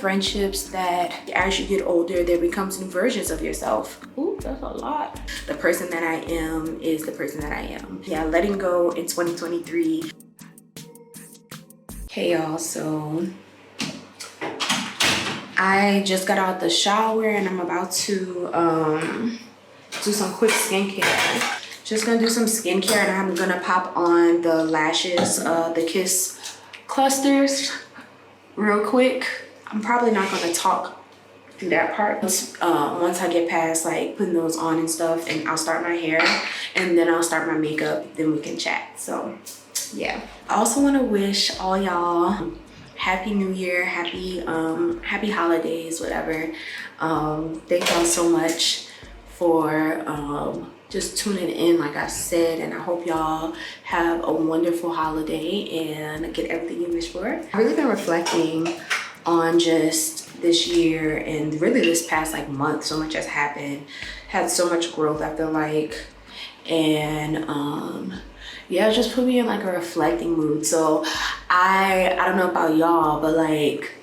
friendships that as you get older, there becomes new versions of yourself. Ooh, that's a lot. The person that I am is the person that I am. Yeah, letting go in 2023. Hey y'all, so I just got out the shower and I'm about to do some quick skincare. Just gonna do some skincare and I'm gonna pop on the lashes, the Kiss clusters real quick. I'm probably not gonna talk through that part. Once I get past like putting those on and stuff, and I'll start my hair and then I'll start my makeup, then we can chat. So yeah. I also wanna wish all y'all Happy New Year, happy holidays, whatever. Thank y'all so much for just tuning in, like I said, and I hope y'all have a wonderful holiday and get everything you wish for. I've really been reflecting on just this year and really this past like month. So much has happened, had so much growth, I feel like, and yeah, it just put me in like a reflecting mood. So I don't know about y'all, but like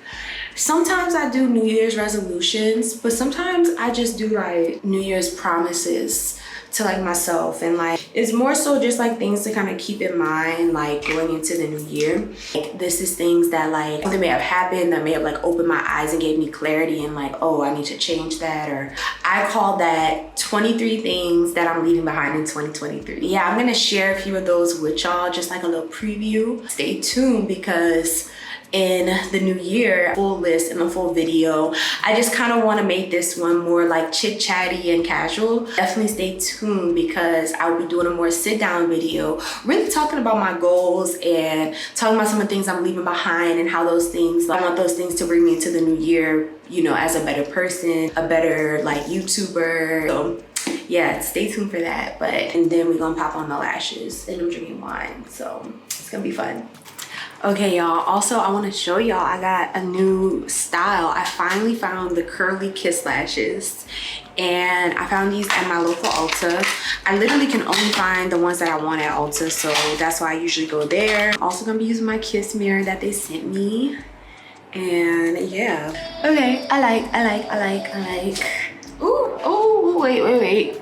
sometimes I do New Year's resolutions, but sometimes I just do like New Year's promises to like myself, and like it's more so just like things to kind of keep in mind like going into the new year. Like this is things that like something may have happened that may have like opened my eyes and gave me clarity and like, oh, I need to change that. Or I call that 23 things that I'm leaving behind in 2023. Yeah, I'm gonna share a few of those with y'all, just like a little preview. Stay tuned because in the new year, full list and a full video. I just kind of want to make this one more like chit chatty and casual. Definitely stay tuned because I'll be doing a more sit down video, really talking about my goals and talking about some of the things I'm leaving behind and how those things, I want those things to bring me into the new year, you know, as a better person, a better like YouTuber. So yeah, stay tuned for that. And then we're gonna pop on the lashes and I'm drinking wine. So it's gonna be fun. Okay, y'all, also I want to show y'all I got a new style. I finally found the curly Kiss lashes and I found these at my local Ulta. I literally can only find the ones that I want at Ulta, so that's why I usually go there. I'm also gonna be using my Kiss mirror that they sent me, and yeah. Okay, I like. Ooh, wait.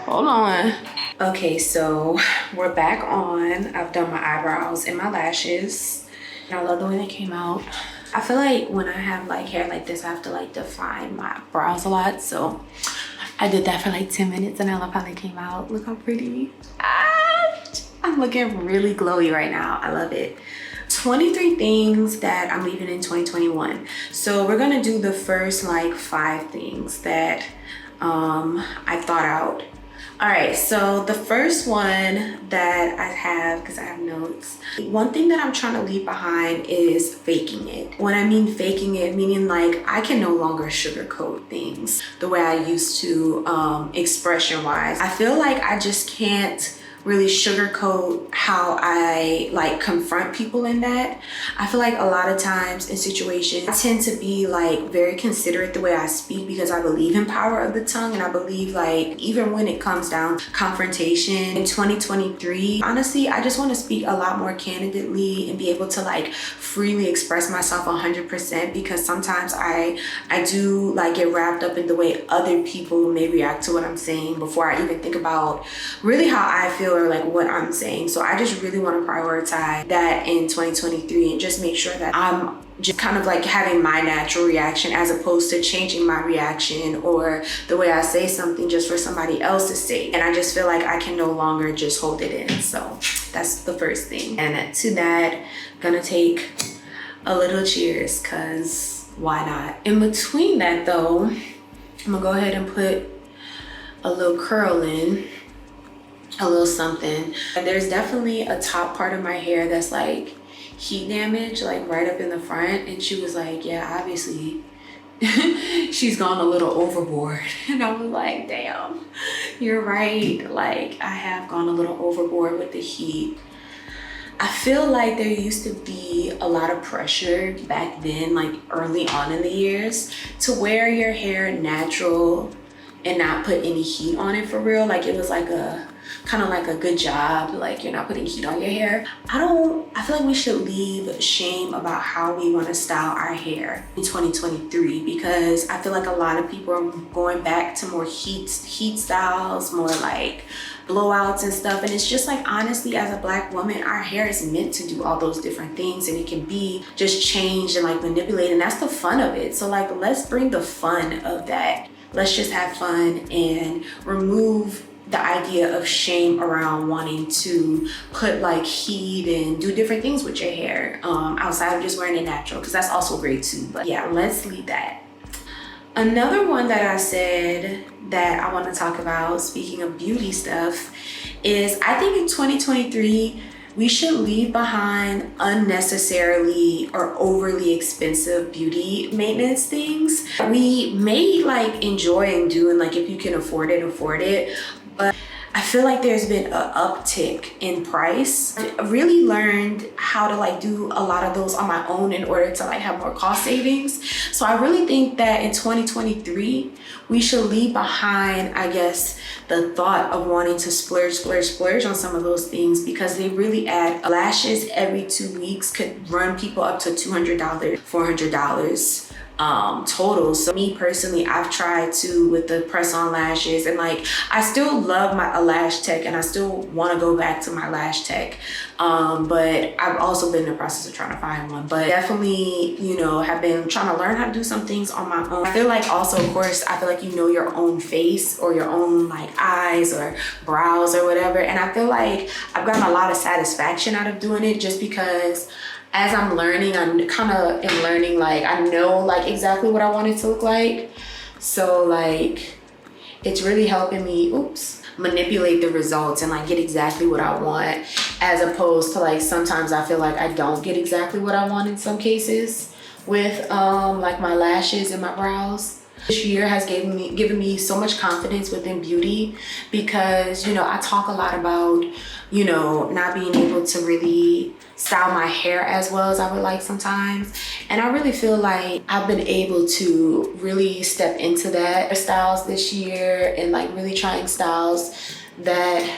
Hold on. Okay, so we're back on. I've done my eyebrows and my lashes. And I love the way they came out. I feel like when I have like hair like this, I have to like define my brows a lot. So I did that for like 10 minutes and I love how they came out. Look how pretty. I'm looking really glowy right now. I love it. 23 things that I'm leaving in 2021. So we're gonna do the first like 5 things that I thought out. All right, so the first one that I have, because I have notes, one thing that I'm trying to leave behind is faking it. When I mean faking it, meaning like I can no longer sugarcoat things the way I used to, expression wise. I feel like I just can't really sugarcoat how I like confront people in that. I feel like a lot of times in situations, I tend to be like very considerate the way I speak because I believe in power of the tongue, and I believe like even when it comes down to confrontation in 2023, honestly, I just want to speak a lot more candidly and be able to like freely express myself 100% because sometimes I do like get wrapped up in the way other people may react to what I'm saying before I even think about really how I feel or like what I'm saying. So I just really want to prioritize that in 2023 and just make sure that I'm just kind of like having my natural reaction as opposed to changing my reaction or the way I say something just for somebody else to say. And I just feel like I can no longer just hold it in. So that's the first thing. And to that, I'm gonna take a little cheers because why not? In between that though, I'm gonna go ahead and put a little curl in. A little something. And there's definitely a top part of my hair that's like heat damage, like right up in the front. And she was like, yeah, obviously she's gone a little overboard. And I was like, damn, you're right. Like I have gone a little overboard with the heat. I feel like there used to be a lot of pressure back then, like early on in the years, to wear your hair natural and not put any heat on it for real. Like it was like a kind of like a good job, like you're not putting heat on your hair. I feel like we should leave shame about how we want to style our hair in 2023, because I feel like a lot of people are going back to more heat styles, more like blowouts and stuff. And it's just like, honestly, as a Black woman, our hair is meant to do all those different things, and it can be just changed and like manipulated, and that's the fun of it. So like, let's bring the fun of that. Let's just have fun and remove the idea of shame around wanting to put like heat and do different things with your hair outside of just wearing it natural, because that's also great too. But yeah, let's leave that. Another one that I said that I want to talk about, speaking of beauty stuff, is I think in 2023, we should leave behind unnecessarily or overly expensive beauty maintenance things. We may like enjoy and do, and like if you can afford it, but I feel like there's been an uptick in price. I really learned how to like do a lot of those on my own in order to like have more cost savings. So I really think that in 2023, we should leave behind, I guess, the thought of wanting to splurge on some of those things, because they really add. Lashes every 2 weeks could run people up to $200, $400 total. So me personally, I've tried to with the press-on lashes, and like I still love a lash tech, and I still want to go back to my lash tech, but I've also been in the process of trying to find one. But definitely, you know, have been trying to learn how to do some things on my own. I feel like also, of course, I feel like you know your own face or your own like eyes or brows or whatever, and I feel like I've gotten a lot of satisfaction out of doing it, just because as I'm learning, I'm kind of am learning, like I know like exactly what I want it to look like. So like it's really helping me, manipulate the results and like get exactly what I want, as opposed to like sometimes I feel like I don't get exactly what I want in some cases with like my lashes and my brows. This year has given me so much confidence within beauty, because, you know, I talk a lot about, you know, not being able to really style my hair as well as I would like sometimes. And I really feel like I've been able to really step into that styles this year, and like really trying styles that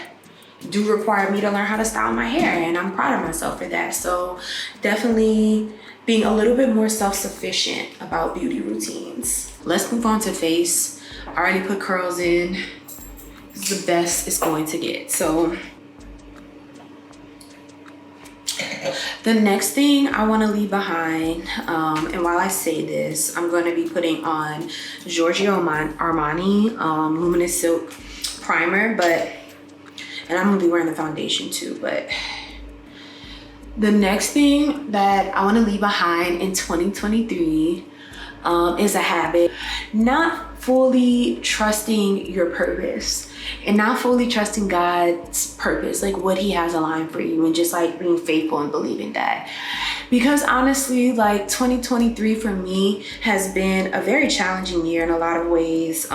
do require me to learn how to style my hair, and I'm proud of myself for that. So definitely being a little bit more self-sufficient about beauty routines. Let's move on to face. I already put curls in. This is the best it's going to get. So the next thing I want to leave behind, and while I say this, I'm going to be putting on Giorgio Armani Luminous Silk Primer, and I'm going to be wearing the foundation too. But the next thing that I want to leave behind in 2023 is a habit, not fully trusting your purpose and not fully trusting God's purpose, like what he has aligned for you, and just like being faithful and believing that. Because honestly, like 2023 for me has been a very challenging year in a lot of ways,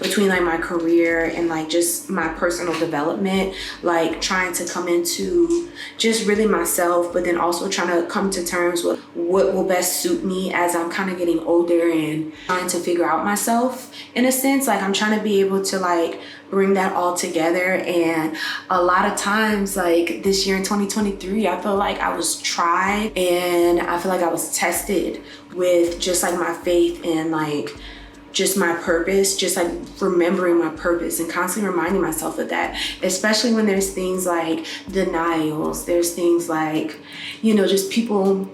between like my career and like just my personal development, like trying to come into just really myself, but then also trying to come to terms with what will best suit me as I'm kind of getting older and trying to figure out myself in a sense. Like I'm trying to be able to like bring that all together. And a lot of times, like this year in 2023, I feel like I was tried, and I feel like I was tested with just like my faith and like just my purpose, just like remembering my purpose and constantly reminding myself of that, especially when there's things like denials, there's things like, you know, just people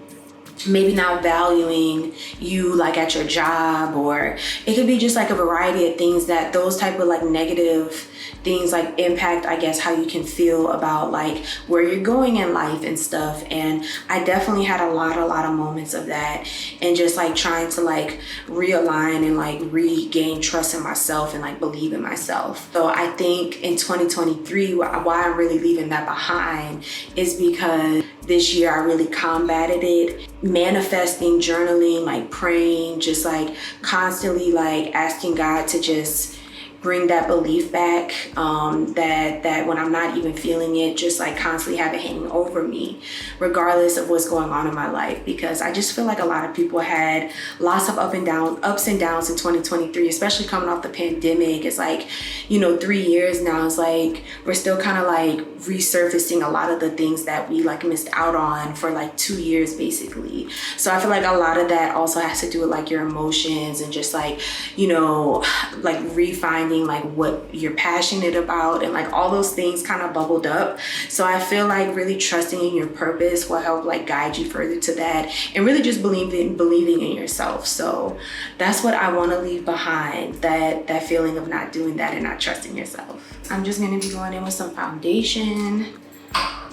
maybe not valuing you like at your job, or it could be just like a variety of things, that those type of like negative things like impact, I guess, how you can feel about like where you're going in life and stuff. And I definitely had a lot of moments of that, and just like trying to like realign and like regain trust in myself and like believe in myself. So I think in 2023, why I'm really leaving that behind is because this year I really combated it, manifesting, journaling, like praying, just like constantly like asking God to just bring that belief back, that when I'm not even feeling it, just like constantly have it hanging over me, regardless of what's going on in my life. Because I just feel like a lot of people had lots of ups and downs in 2023, especially coming off the pandemic. It's like, 3 years now. It's like we're still kind of like resurfacing a lot of the things that we like missed out on for like 2 years basically. So I feel like a lot of that also has to do with like your emotions and just like, like refinding like what you're passionate about, and like all those things kind of bubbled up. So I feel like really trusting in your purpose will help like guide you further to that, and really just believing in yourself. So that's what I want to leave behind, that feeling of not doing that and not trusting yourself. I'm just going to be going in with some foundation.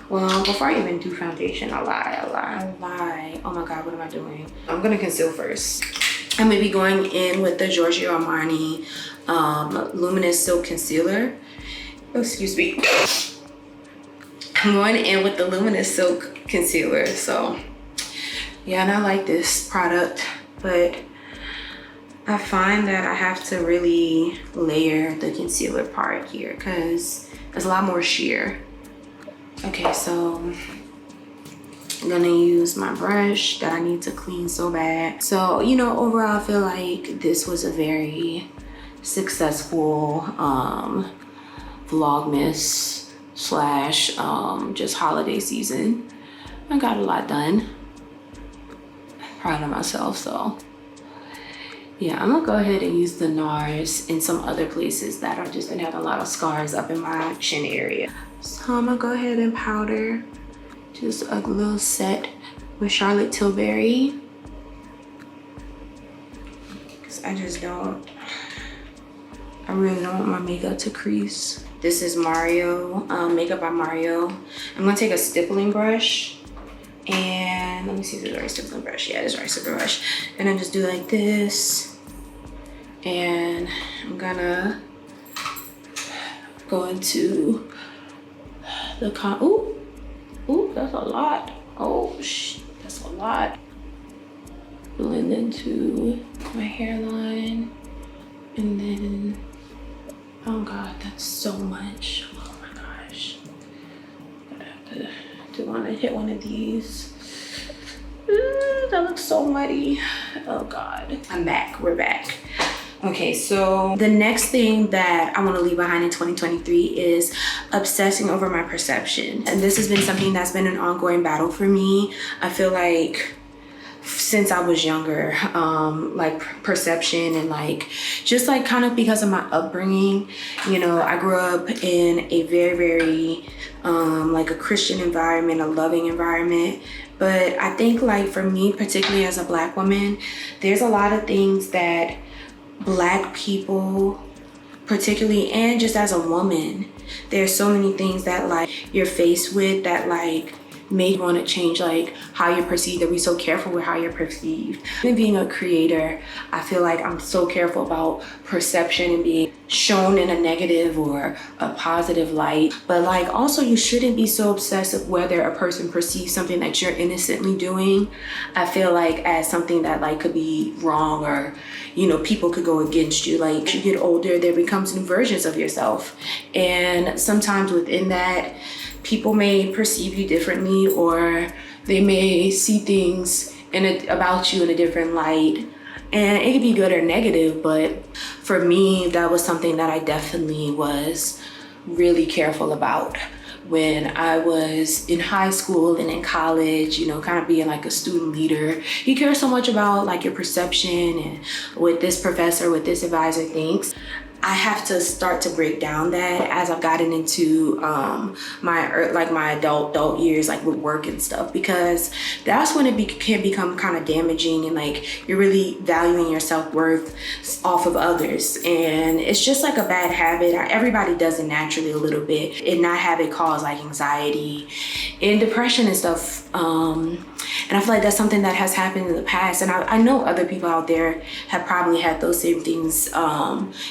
Well, before I even do foundation, I lie. Oh my God, what am I doing? I'm going to conceal first. I'm going to be going in with the Giorgio Armani Luminous Silk Concealer. Oh, excuse me. I'm going in with the Luminous Silk Concealer. So, yeah, and I like this product, but I find that I have to really layer the concealer part here because there's a lot more sheer. Okay, so I'm gonna use my brush that I need to clean so bad. So, overall, I feel like this was a very successful vlogmas / just holiday season. I got a lot done. Proud of myself. So yeah, I'm gonna go ahead and use the NARS in some other places that I've just been having a lot of scars up in my chin area. So I'm gonna go ahead and powder just a little set with Charlotte Tilbury, because I really don't want my makeup to crease. This is Mario, Makeup by Mario. I'm gonna take a stippling brush, and let me see if it's the right stippling brush. Yeah, it's the right stippling brush. And then just do like this. And I'm gonna go into the ooh, that's a lot. Oh, that's a lot. Blend into my hairline. And then, oh God, that's so much. Oh my gosh. Do want to hit one of these. Ooh, that looks so muddy. Oh God. I'm back. We're back. Okay, so the next thing that I want to leave behind in 2023 is obsessing over my perception. And this has been something that's been an ongoing battle for me. I feel like since I was younger, like perception and like just like kind of because of my upbringing, I grew up in a very, very like a Christian environment, a loving environment. But I think like for me, particularly as a Black woman, there's a lot of things that Black people, particularly, and just as a woman, there's so many things that like you're faced with that like make you want to change like how you're perceived, that we're so careful with how you're perceived. And being a creator, I feel like I'm so careful about perception and being shown in a negative or a positive light. But like also you shouldn't be so obsessed with whether a person perceives something that you're innocently doing, I feel like, as something that like could be wrong, or people could go against you. Like as you get older, there becomes new versions of yourself, and sometimes within that people may perceive you differently, or they may see things about you in a different light. And it could be good or negative, but for me, that was something that I definitely was really careful about when I was in high school and in college, kind of being like a student leader. You care so much about like your perception and what this professor, what this advisor thinks. I have to start to break down that as I've gotten into my adult years, like with work and stuff, because that's when it can become kind of damaging, and like you're really valuing your self-worth off of others, and it's just like a bad habit. Everybody does it naturally a little bit, and not have it cause like anxiety and depression and stuff. And I feel like that's something that has happened in the past, and I know other people out there have probably had those same things,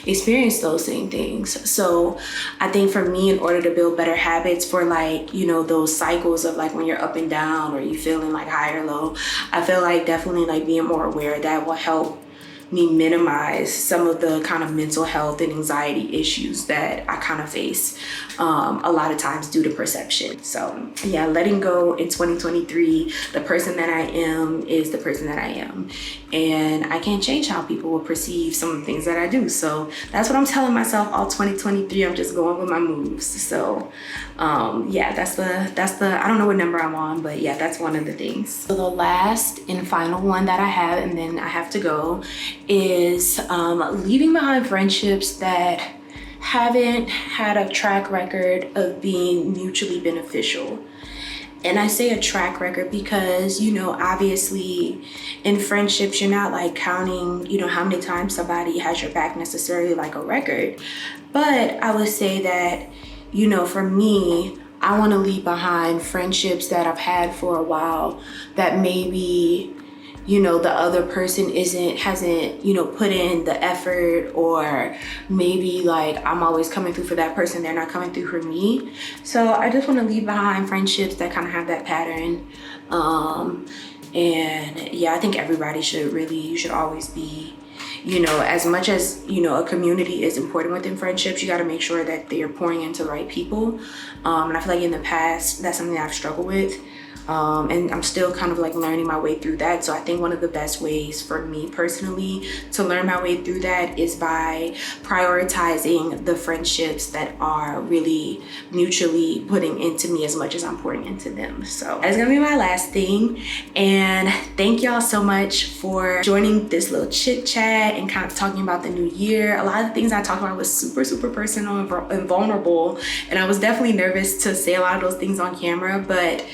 experienced those same things. So I think for me, in order to build better habits for like, those cycles of like when you're up and down or you feeling like high or low, I feel like definitely like being more aware of that will help me minimize some of the kind of mental health and anxiety issues that I kind of face a lot of times due to perception. So yeah, letting go in 2023, the person that I am is the person that I am. And I can't change how people will perceive some of the things that I do. So that's what I'm telling myself all 2023. I'm just going with my moves. So yeah, that's the I don't know what number I'm on, but yeah, that's one of the things. So the last and final one that I have, and then I have to go, is leaving behind friendships that haven't had a track record of being mutually beneficial. And I say a track record because, you know, obviously in friendships, you're not like counting, you know, how many times somebody has your back necessarily like a record. But I would say that, you know, for me, I want to leave behind friendships that I've had for a while that maybe, you know, the other person hasn't, you know, put in the effort, or maybe like I'm always coming through for that person, they're not coming through for me. So I just want to leave behind friendships that kind of have that pattern. And yeah, I think everybody you should always be, you know, as much as, you know, a community is important within friendships, you got to make sure that they're pouring into the right people. And I feel like in the past, that's something that I've struggled with. And I'm still kind of like learning my way through that. So I think one of the best ways for me personally to learn my way through that is by prioritizing the friendships that are really mutually putting into me as much as I'm pouring into them. So that's gonna be my last thing. And thank y'all so much for joining this little chit chat and kind of talking about the new year. A lot of the things I talked about was super, super personal and vulnerable. And I was definitely nervous to say a lot of those things on camera, but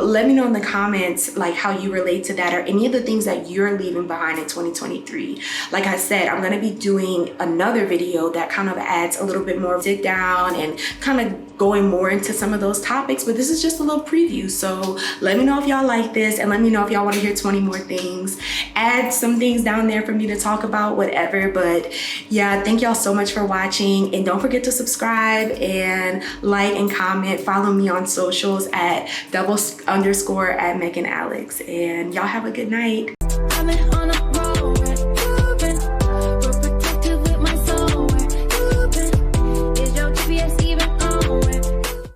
let me know in the comments like how you relate to that, or any of the things that you're leaving behind in 2023. Like I said, I'm gonna be doing another video that kind of adds a little bit more sit down and kind of going more into some of those topics, but this is just a little preview. So let me know if y'all like this, and let me know if y'all want to hear 20 more things. Add some things down there for me to talk about, whatever. But yeah, thank y'all so much for watching, and don't forget to subscribe and like and comment. Follow me on socials at _at Megan Alex, and y'all have a good night.